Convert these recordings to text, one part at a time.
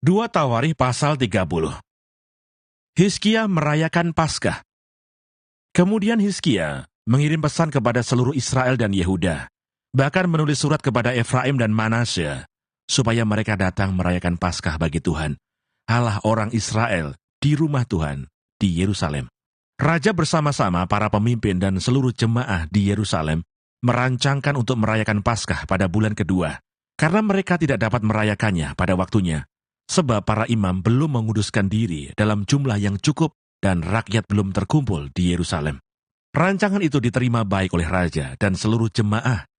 2 Tawarikh pasal 30. Hizkia merayakan Paskah. Kemudian Hizkia mengirim pesan kepada seluruh Israel dan Yehuda, bahkan menulis surat kepada Efraim dan Manasye, supaya mereka datang merayakan Paskah bagi Tuhan, Allah orang Israel, di rumah Tuhan, di Yerusalem. Raja bersama-sama para pemimpin dan seluruh jemaah di Yerusalem merancangkan untuk merayakan Paskah pada bulan kedua, karena mereka tidak dapat merayakannya pada waktunya, sebab para imam belum menguduskan diri dalam jumlah yang cukup dan rakyat belum terkumpul di Yerusalem. Rancangan itu diterima baik oleh raja dan seluruh jemaah.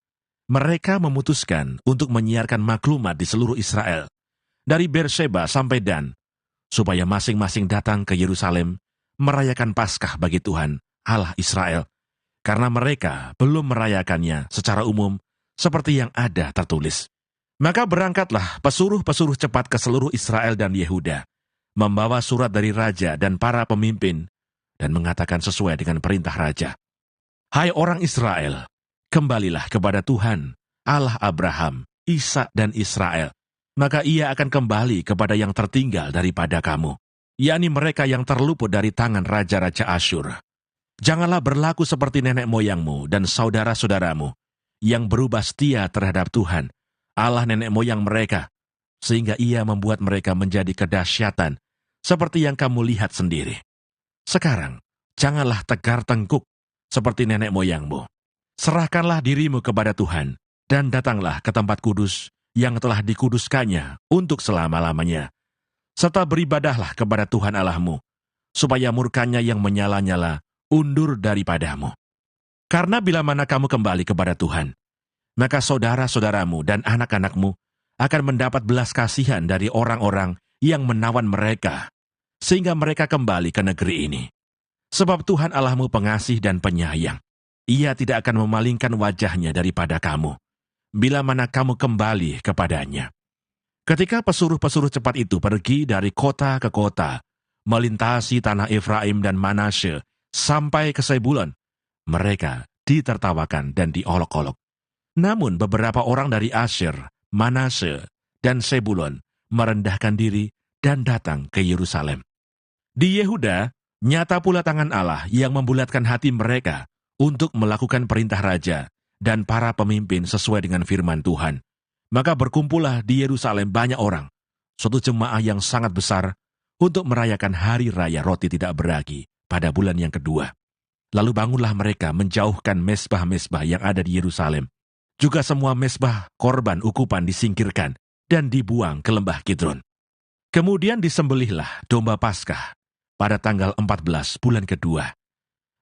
Mereka memutuskan untuk menyiarkan maklumat di seluruh Israel, dari Beersheba sampai Dan, supaya masing-masing datang ke Yerusalem merayakan Paskah bagi Tuhan, Allah Israel, karena mereka belum merayakannya secara umum seperti yang ada tertulis. Maka berangkatlah pesuruh-pesuruh cepat ke seluruh Israel dan Yehuda, membawa surat dari raja dan para pemimpin, dan mengatakan sesuai dengan perintah raja. Hai orang Israel, kembalilah kepada Tuhan, Allah Abraham, Ishak dan Israel, maka ia akan kembali kepada yang tertinggal daripada kamu, yakni mereka yang terluput dari tangan raja-raja Asyur. Janganlah berlaku seperti nenek moyangmu dan saudara-saudaramu, yang berubah setia terhadap Tuhan, Allah nenek moyang mereka, sehingga ia membuat mereka menjadi kedahsyatan, seperti yang kamu lihat sendiri. Sekarang, janganlah tegar tengkuk, seperti nenek moyangmu. Serahkanlah dirimu kepada Tuhan, dan datanglah ke tempat kudus, yang telah dikuduskannya untuk selama-lamanya. Serta beribadahlah kepada Tuhan Allahmu, supaya murkanya yang menyala-nyala undur daripadamu. Karena bila mana kamu kembali kepada Tuhan, maka saudara-saudaramu dan anak-anakmu akan mendapat belas kasihan dari orang-orang yang menawan mereka, sehingga mereka kembali ke negeri ini. Sebab Tuhan Allahmu pengasih dan penyayang. Ia tidak akan memalingkan wajahnya daripada kamu, bila mana kamu kembali kepadanya. Ketika pesuruh-pesuruh cepat itu pergi dari kota ke kota, melintasi tanah Efraim dan Manasye, sampai ke Zebulon, mereka ditertawakan dan diolok-olok. Namun beberapa orang dari Asyer, Manasye, dan Zebulon merendahkan diri dan datang ke Yerusalem. Di Yehuda, nyata pula tangan Allah yang membulatkan hati mereka untuk melakukan perintah raja dan para pemimpin sesuai dengan firman Tuhan. Maka berkumpullah di Yerusalem banyak orang, suatu jemaah yang sangat besar, untuk merayakan hari raya roti tidak beragi pada bulan yang kedua. Lalu bangunlah mereka menjauhkan mezbah-mezbah yang ada di Yerusalem. Juga semua mezbah korban ukupan disingkirkan dan dibuang ke lembah Kidron. Kemudian disembelihlah domba Paskah pada tanggal 14 bulan kedua.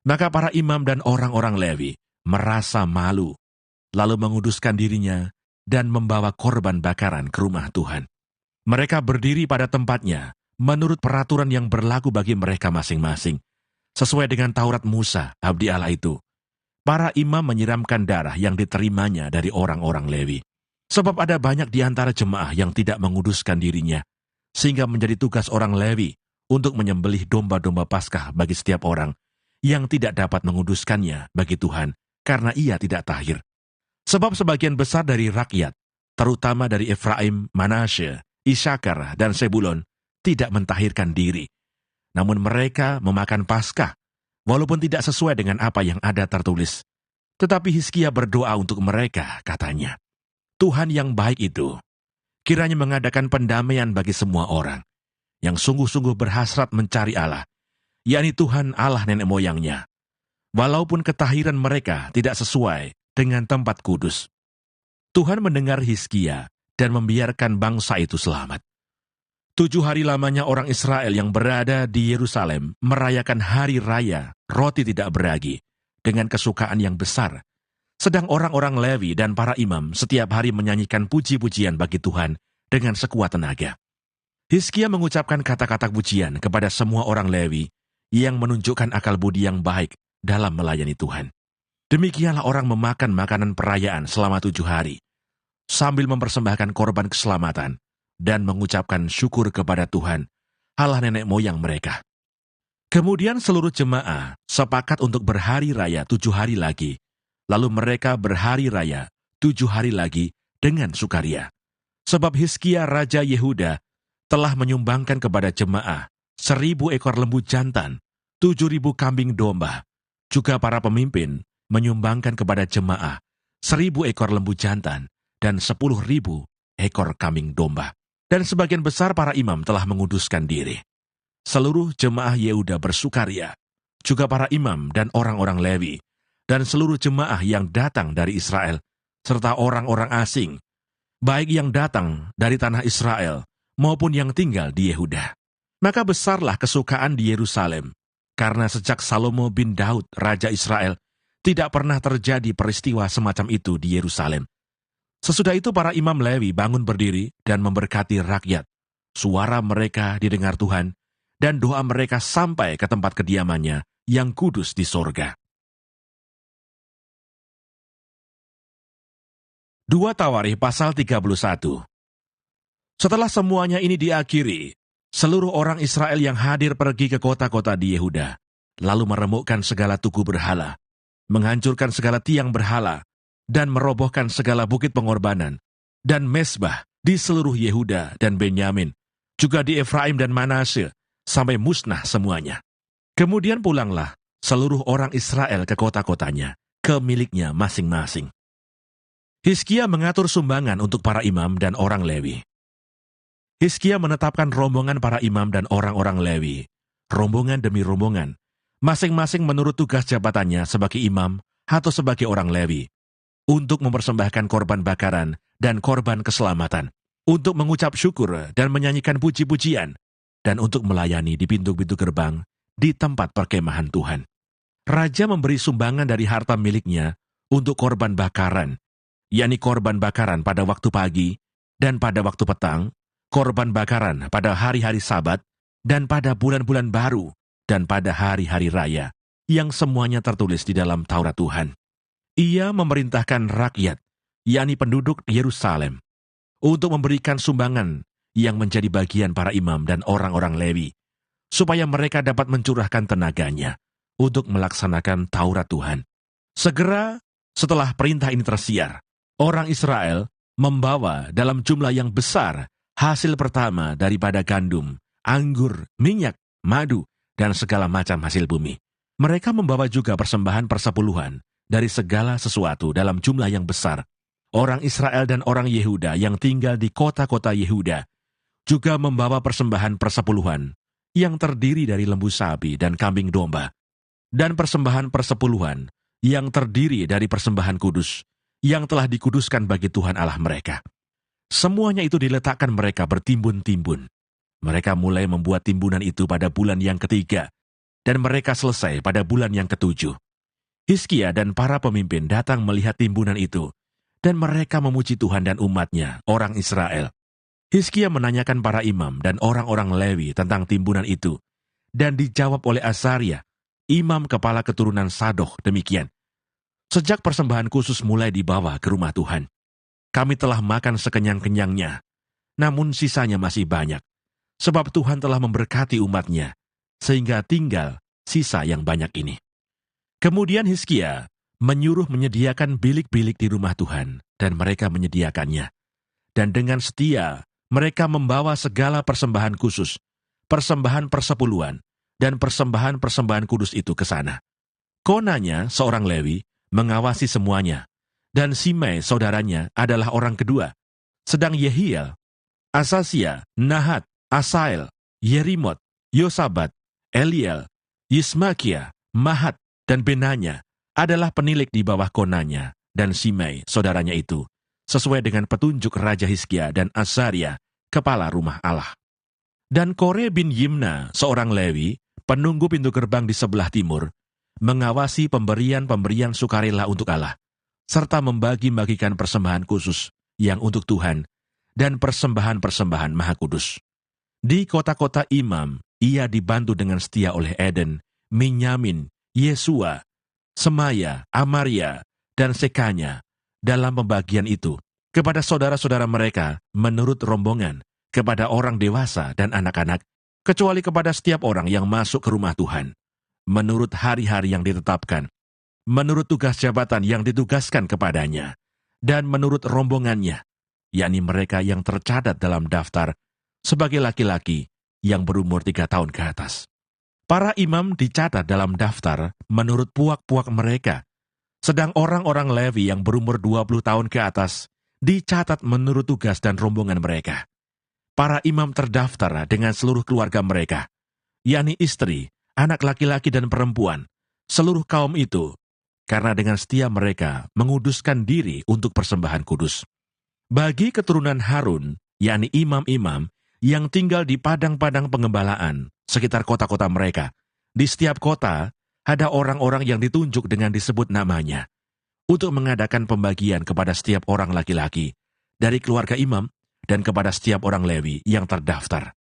Maka para imam dan orang-orang Lewi merasa malu, lalu menguduskan dirinya dan membawa korban bakaran ke rumah Tuhan. Mereka berdiri pada tempatnya menurut peraturan yang berlaku bagi mereka masing-masing, sesuai dengan Taurat Musa, abdi Allah itu. Para imam menyiramkan darah yang diterimanya dari orang-orang Lewi. Sebab ada banyak di antara jemaah yang tidak menguduskan dirinya, sehingga menjadi tugas orang Lewi untuk menyembelih domba-domba Paskah bagi setiap orang yang tidak dapat menguduskannya bagi Tuhan, karena ia tidak tahir. Sebab sebagian besar dari rakyat, terutama dari Efraim, Manasye, Isakar, dan Zebulon, tidak mentahirkan diri. Namun mereka memakan Paskah, walaupun tidak sesuai dengan apa yang ada tertulis. Tetapi Hizkia berdoa untuk mereka, katanya, Tuhan yang baik itu, kiranya mengadakan pendamaian bagi semua orang, yang sungguh-sungguh berhasrat mencari Allah, yakni Tuhan Allah nenek moyangnya, walaupun ketahiran mereka tidak sesuai dengan tempat kudus. Tuhan mendengar Hizkia dan membiarkan bangsa itu selamat. 7 hari lamanya orang Israel yang berada di Yerusalem merayakan hari raya roti tidak beragi dengan kesukaan yang besar. Sedang orang-orang Lewi dan para imam setiap hari menyanyikan puji-pujian bagi Tuhan dengan sekuat tenaga. Hizkia mengucapkan kata-kata pujian kepada semua orang Lewi yang menunjukkan akal budi yang baik dalam melayani Tuhan. Demikianlah orang memakan makanan perayaan selama 7 hari, sambil mempersembahkan korban keselamatan, dan mengucapkan syukur kepada Tuhan, Allah nenek moyang mereka. Kemudian seluruh jemaah sepakat untuk berhari raya 7 hari lagi, lalu mereka berhari raya 7 hari lagi dengan sukaria. Sebab Hizkia Raja Yehuda telah menyumbangkan kepada jemaah 1.000 ekor lembu jantan, 7.000 kambing domba. Juga para pemimpin menyumbangkan kepada jemaah 1.000 ekor lembu jantan dan 10.000 ekor kambing domba. Dan sebagian besar para imam telah menguduskan diri. Seluruh jemaah Yehuda bersukaria, juga para imam dan orang-orang Lewi, dan seluruh jemaah yang datang dari Israel, serta orang-orang asing, baik yang datang dari tanah Israel maupun yang tinggal di Yehuda. Maka besarlah kesukaan di Yerusalem, karena sejak Salomo bin Daud, Raja Israel, tidak pernah terjadi peristiwa semacam itu di Yerusalem. Sesudah itu para imam Lewi bangun berdiri dan memberkati rakyat. Suara mereka didengar Tuhan, dan doa mereka sampai ke tempat kediamannya yang kudus di sorga. 2 Tawarikh pasal 31. Setelah semuanya ini diakhiri, seluruh orang Israel yang hadir pergi ke kota-kota di Yehuda, lalu meremukkan segala tugu berhala, menghancurkan segala tiang berhala, dan merobohkan segala bukit pengorbanan, dan mezbah di seluruh Yehuda dan Benyamin, juga di Efraim dan Manasye, sampai musnah semuanya. Kemudian pulanglah seluruh orang Israel ke kota-kotanya, ke miliknya masing-masing. Hizkia mengatur sumbangan untuk para imam dan orang Lewi. Hizkia menetapkan rombongan para imam dan orang-orang Lewi, rombongan demi rombongan, masing-masing menurut tugas jabatannya sebagai imam atau sebagai orang Lewi, untuk mempersembahkan korban bakaran dan korban keselamatan, untuk mengucap syukur dan menyanyikan puji-pujian, dan untuk melayani di pintu-pintu gerbang di tempat perkemahan Tuhan. Raja memberi sumbangan dari harta miliknya untuk korban bakaran, yakni korban bakaran pada waktu pagi dan pada waktu petang, korban bakaran pada hari-hari Sabat, dan pada bulan-bulan baru, dan pada hari-hari raya, yang semuanya tertulis di dalam Taurat Tuhan. Ia memerintahkan rakyat, yakni penduduk Yerusalem, untuk memberikan sumbangan yang menjadi bagian para imam dan orang-orang Lewi, supaya mereka dapat mencurahkan tenaganya untuk melaksanakan Taurat Tuhan. Segera setelah perintah ini tersiar, orang Israel membawa dalam jumlah yang besar hasil pertama daripada gandum, anggur, minyak, madu, dan segala macam hasil bumi. Mereka membawa juga persembahan persepuluhan dari segala sesuatu dalam jumlah yang besar. Orang Israel dan orang Yehuda yang tinggal di kota-kota Yehuda juga membawa persembahan persepuluhan yang terdiri dari lembu sapi dan kambing domba, dan persembahan persepuluhan yang terdiri dari persembahan kudus yang telah dikuduskan bagi Tuhan Allah mereka. Semuanya itu diletakkan mereka bertimbun-timbun. Mereka mulai membuat timbunan itu pada bulan yang ketiga, dan mereka selesai pada bulan yang ketujuh. Hizkia dan para pemimpin datang melihat timbunan itu, dan mereka memuji Tuhan dan umatnya, orang Israel. Hizkia menanyakan para imam dan orang-orang Lewi tentang timbunan itu, dan dijawab oleh Azaria, imam kepala keturunan Sadok, demikian. Sejak persembahan khusus mulai dibawa ke rumah Tuhan, kami telah makan sekenyang-kenyangnya, namun sisanya masih banyak, sebab Tuhan telah memberkati umatnya, sehingga tinggal sisa yang banyak ini. Kemudian Hizkia menyuruh menyediakan bilik-bilik di rumah Tuhan, dan mereka menyediakannya. Dan dengan setia, mereka membawa segala persembahan khusus, persembahan persepuluhan, dan persembahan-persembahan kudus itu ke sana. Konanya, seorang Lewi, mengawasi semuanya, dan Simei, saudaranya, adalah orang kedua. Sedang Yehiel, Asasia, Nahat, Asael, Yerimot, Yosabat, Eliel, Yismakia, Mahat, dan Benanya adalah penilik di bawah Konanya dan Simei, saudaranya itu, sesuai dengan petunjuk Raja Hizkia dan Azaria, kepala rumah Allah. Dan Kore bin Yimna, seorang Lewi, penunggu pintu gerbang di sebelah timur, mengawasi pemberian-pemberian sukarela untuk Allah, serta membagi-bagikan persembahan khusus yang untuk Tuhan, dan persembahan-persembahan maha kudus. Di kota-kota imam, ia dibantu dengan setia oleh Eden, Minyamin, Yesua, Semaya, Amaria, dan Sekanya dalam pembagian itu kepada saudara-saudara mereka menurut rombongan, kepada orang dewasa dan anak-anak, kecuali kepada setiap orang yang masuk ke rumah Tuhan, menurut hari-hari yang ditetapkan, menurut tugas jabatan yang ditugaskan kepadanya, dan menurut rombongannya, yakni mereka yang tercatat dalam daftar sebagai laki-laki yang berumur 3 tahun ke atas. Para imam dicatat dalam daftar menurut puak-puak mereka, sedang orang-orang Lewi yang berumur 20 tahun ke atas dicatat menurut tugas dan rombongan mereka. Para imam terdaftar dengan seluruh keluarga mereka, yakni istri, anak laki-laki dan perempuan, seluruh kaum itu, karena dengan setia mereka menguduskan diri untuk persembahan kudus. Bagi keturunan Harun, yakni imam-imam, yang tinggal di padang-padang pengembalaan sekitar kota-kota mereka, di setiap kota ada orang-orang yang ditunjuk dengan disebut namanya, untuk mengadakan pembagian kepada setiap orang laki-laki, dari keluarga imam, dan kepada setiap orang Lewi yang terdaftar.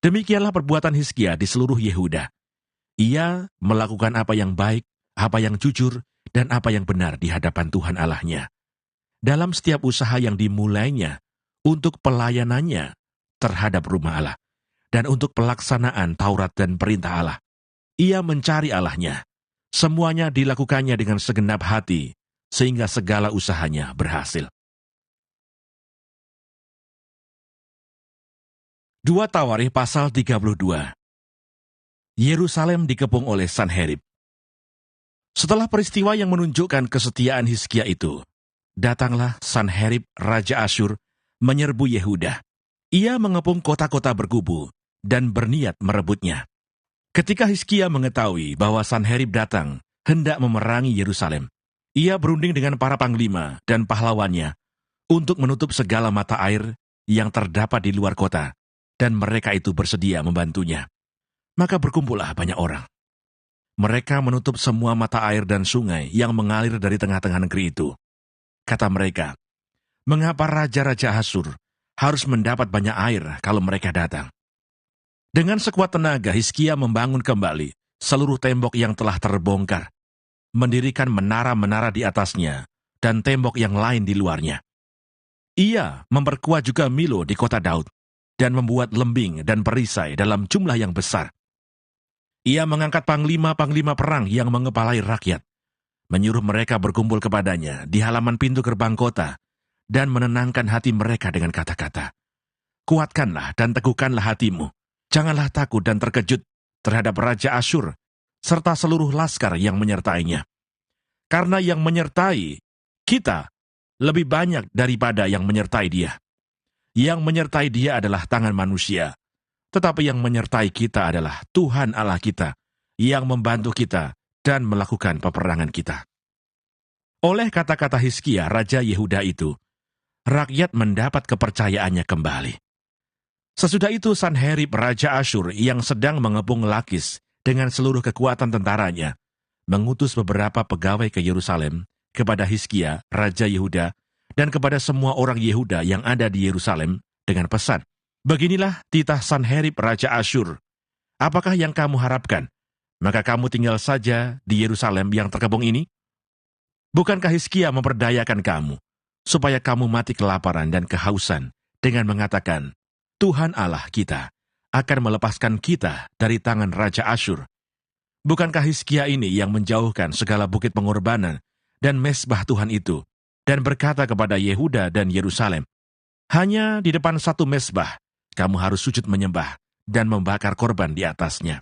Demikianlah perbuatan Hizkia di seluruh Yehuda. Ia melakukan apa yang baik, apa yang jujur, dan apa yang benar di hadapan Tuhan Allahnya. Dalam setiap usaha yang dimulainya, untuk pelayanannya terhadap rumah Allah, dan untuk pelaksanaan Taurat dan perintah Allah. Ia mencari Allahnya. Semuanya dilakukannya dengan segenap hati, sehingga segala usahanya berhasil. 2 Tawarikh pasal 32. Yerusalem dikepung oleh Sanherib. Setelah peristiwa yang menunjukkan kesetiaan Hizkia itu, datanglah Sanherib Raja Asyur menyerbu Yehuda. Ia mengepung kota-kota berkubu dan berniat merebutnya. Ketika Hizkia mengetahui bahwa Sanherib datang, hendak memerangi Yerusalem, ia berunding dengan para panglima dan pahlawannya untuk menutup segala mata air yang terdapat di luar kota, dan mereka itu bersedia membantunya. Maka berkumpullah banyak orang. Mereka menutup semua mata air dan sungai yang mengalir dari tengah-tengah negeri itu. Kata mereka, "Mengapa raja-raja Asyur harus mendapat banyak air kalau mereka datang?" Dengan sekuat tenaga, Hizkia membangun kembali seluruh tembok yang telah terbongkar, mendirikan menara-menara di atasnya, dan tembok yang lain di luarnya. Ia memperkuat juga Milo di kota Daud, dan membuat lembing dan perisai dalam jumlah yang besar. Ia mengangkat panglima-panglima perang yang mengepalai rakyat, menyuruh mereka berkumpul kepadanya di halaman pintu gerbang kota, dan menenangkan hati mereka dengan kata-kata, "Kuatkanlah dan teguhkanlah hatimu. Janganlah takut dan terkejut terhadap Raja Asyur, serta seluruh laskar yang menyertainya. Karena yang menyertai kita lebih banyak daripada yang menyertai dia. Yang menyertai dia adalah tangan manusia, tetapi yang menyertai kita adalah Tuhan Allah kita, yang membantu kita dan melakukan peperangan kita." Oleh kata-kata Hizkia, Raja Yehuda itu, rakyat mendapat kepercayaannya kembali. Sesudah itu Sanherib Raja Asyur yang sedang mengepung Lakis dengan seluruh kekuatan tentaranya, mengutus beberapa pegawai ke Yerusalem kepada Hizkia, Raja Yehuda, dan kepada semua orang Yehuda yang ada di Yerusalem dengan pesan, "Beginilah titah Sanherib Raja Asyur. Apakah yang kamu harapkan? Maka kamu tinggal saja di Yerusalem yang terkepung ini? Bukankah Hizkia memperdayakan kamu, supaya kamu mati kelaparan dan kehausan, dengan mengatakan, Tuhan Allah kita akan melepaskan kita dari tangan Raja Asyur? Bukankah Hizkia ini yang menjauhkan segala bukit pengorbanan dan mezbah Tuhan itu, dan berkata kepada Yehuda dan Yerusalem, hanya di depan satu mezbah, kamu harus sujud menyembah dan membakar korban di atasnya.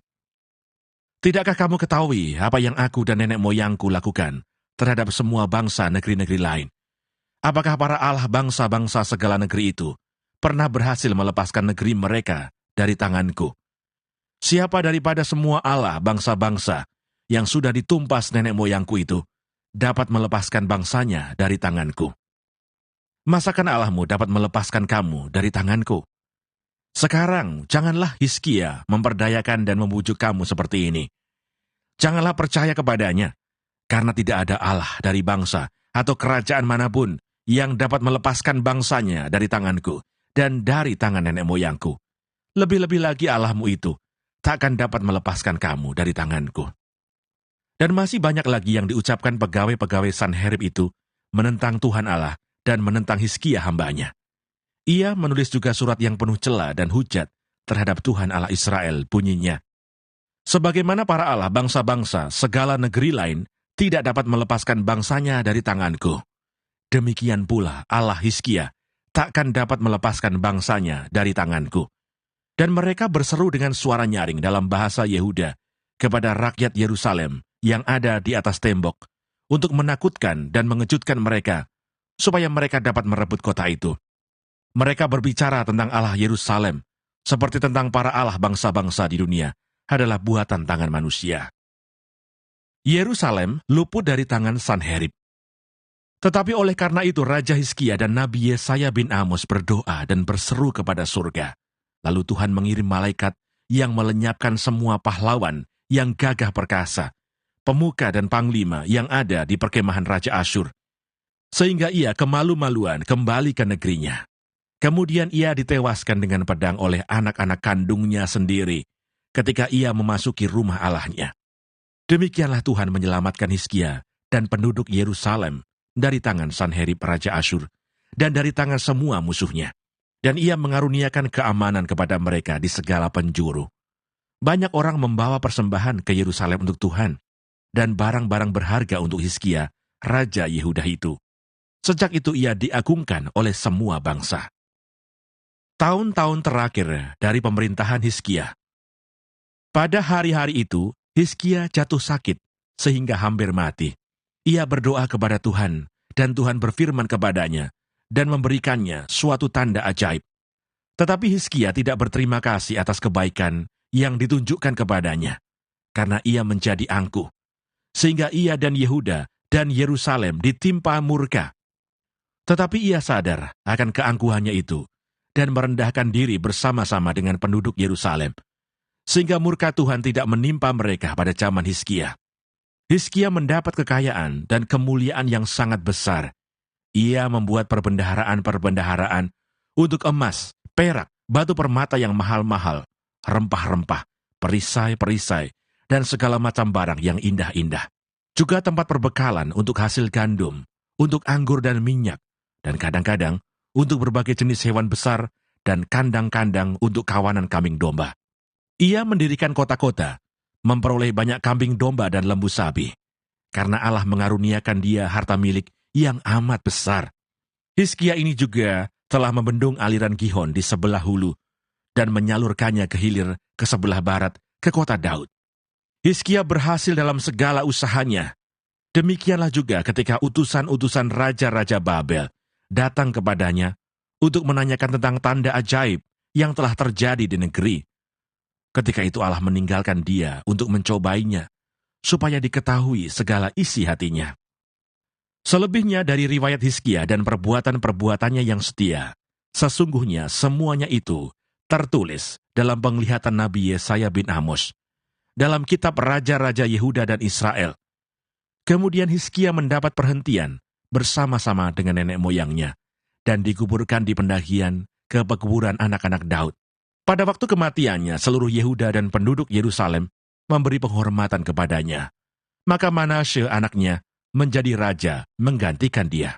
Tidakkah kamu ketahui apa yang aku dan nenek moyangku lakukan terhadap semua bangsa negeri-negeri lain? Apakah para allah bangsa-bangsa segala negeri itu pernah berhasil melepaskan negeri mereka dari tanganku? Siapa daripada semua allah bangsa-bangsa yang sudah ditumpas nenek moyangku itu dapat melepaskan bangsanya dari tanganku? Masakan Allahmu dapat melepaskan kamu dari tanganku? Sekarang janganlah Hizkia memperdayakan dan membujuk kamu seperti ini. Janganlah percaya kepadanya, karena tidak ada Allah dari bangsa atau kerajaan manapun yang dapat melepaskan bangsanya dari tanganku dan dari tangan nenek moyangku. Lebih-lebih lagi Allahmu itu takkan dapat melepaskan kamu dari tanganku." Dan masih banyak lagi yang diucapkan pegawai-pegawai Sanherib itu menentang Tuhan Allah dan menentang Hizkia hambanya. Ia menulis juga surat yang penuh cela dan hujat terhadap Tuhan Allah Israel, bunyinya, "Sebagaimana para allah bangsa-bangsa segala negeri lain tidak dapat melepaskan bangsanya dari tanganku, demikian pula Allah Hizkia takkan dapat melepaskan bangsanya dari tanganku." Dan mereka berseru dengan suara nyaring dalam bahasa Yehuda kepada rakyat Yerusalem yang ada di atas tembok untuk menakutkan dan mengejutkan mereka, supaya mereka dapat merebut kota itu. Mereka berbicara tentang Allah Yerusalem, seperti tentang para allah bangsa-bangsa di dunia, adalah buatan tangan manusia. Yerusalem luput dari tangan Sanherib. Tetapi oleh karena itu Raja Hizkia dan Nabi Yesaya bin Amos berdoa dan berseru kepada surga. Lalu Tuhan mengirim malaikat yang melenyapkan semua pahlawan yang gagah perkasa, pemuka dan panglima yang ada di perkemahan Raja Asyur, sehingga ia kemalu-maluan kembali ke negerinya. Kemudian ia ditewaskan dengan pedang oleh anak-anak kandungnya sendiri ketika ia memasuki rumah Allahnya. Demikianlah Tuhan menyelamatkan Hizkia dan penduduk Yerusalem dari tangan Sanherib Raja Asyur dan dari tangan semua musuhnya. Dan ia mengaruniakan keamanan kepada mereka di segala penjuru. Banyak orang membawa persembahan ke Yerusalem untuk Tuhan dan barang-barang berharga untuk Hizkia, Raja Yehuda itu. Sejak itu ia diagungkan oleh semua bangsa. Tahun-tahun terakhir dari pemerintahan Hizkia. Pada hari-hari itu, Hizkia jatuh sakit sehingga hampir mati. Ia berdoa kepada Tuhan, dan Tuhan berfirman kepadanya, dan memberikannya suatu tanda ajaib. Tetapi Hizkia tidak berterima kasih atas kebaikan yang ditunjukkan kepadanya, karena ia menjadi angkuh, sehingga ia dan Yehuda dan Yerusalem ditimpa murka. Tetapi ia sadar akan keangkuhannya itu, dan merendahkan diri bersama-sama dengan penduduk Yerusalem, sehingga murka Tuhan tidak menimpa mereka pada zaman Hizkia. Hizkia mendapat kekayaan dan kemuliaan yang sangat besar. Ia membuat perbendaharaan-perbendaharaan untuk emas, perak, batu permata yang mahal-mahal, rempah-rempah, perisai-perisai, dan segala macam barang yang indah-indah. Juga tempat perbekalan untuk hasil gandum, untuk anggur dan minyak, dan kadang-kadang untuk berbagai jenis hewan besar dan kandang-kandang untuk kawanan kambing domba. Ia mendirikan kota-kota, memperoleh banyak kambing domba dan lembu sapi, karena Allah mengaruniakan dia harta milik yang amat besar. Hizkia ini juga telah membendung aliran Gihon di sebelah hulu dan menyalurkannya ke hilir ke sebelah barat ke kota Daud. Hizkia berhasil dalam segala usahanya. Demikianlah juga ketika utusan-utusan raja-raja Babel datang kepadanya untuk menanyakan tentang tanda ajaib yang telah terjadi di negeri. Ketika itu Allah meninggalkan dia untuk mencobainya, supaya diketahui segala isi hatinya. Selebihnya dari riwayat Hizkia dan perbuatan-perbuatannya yang setia, sesungguhnya semuanya itu tertulis dalam penglihatan Nabi Yesaya bin Amos, dalam kitab Raja-Raja Yehuda dan Israel. Kemudian Hizkia mendapat perhentian bersama-sama dengan nenek moyangnya, dan dikuburkan di pendakian ke pekuburan anak-anak Daud. Pada waktu kematiannya, seluruh Yehuda dan penduduk Yerusalem memberi penghormatan kepadanya. Maka Manasye anaknya menjadi raja menggantikan dia.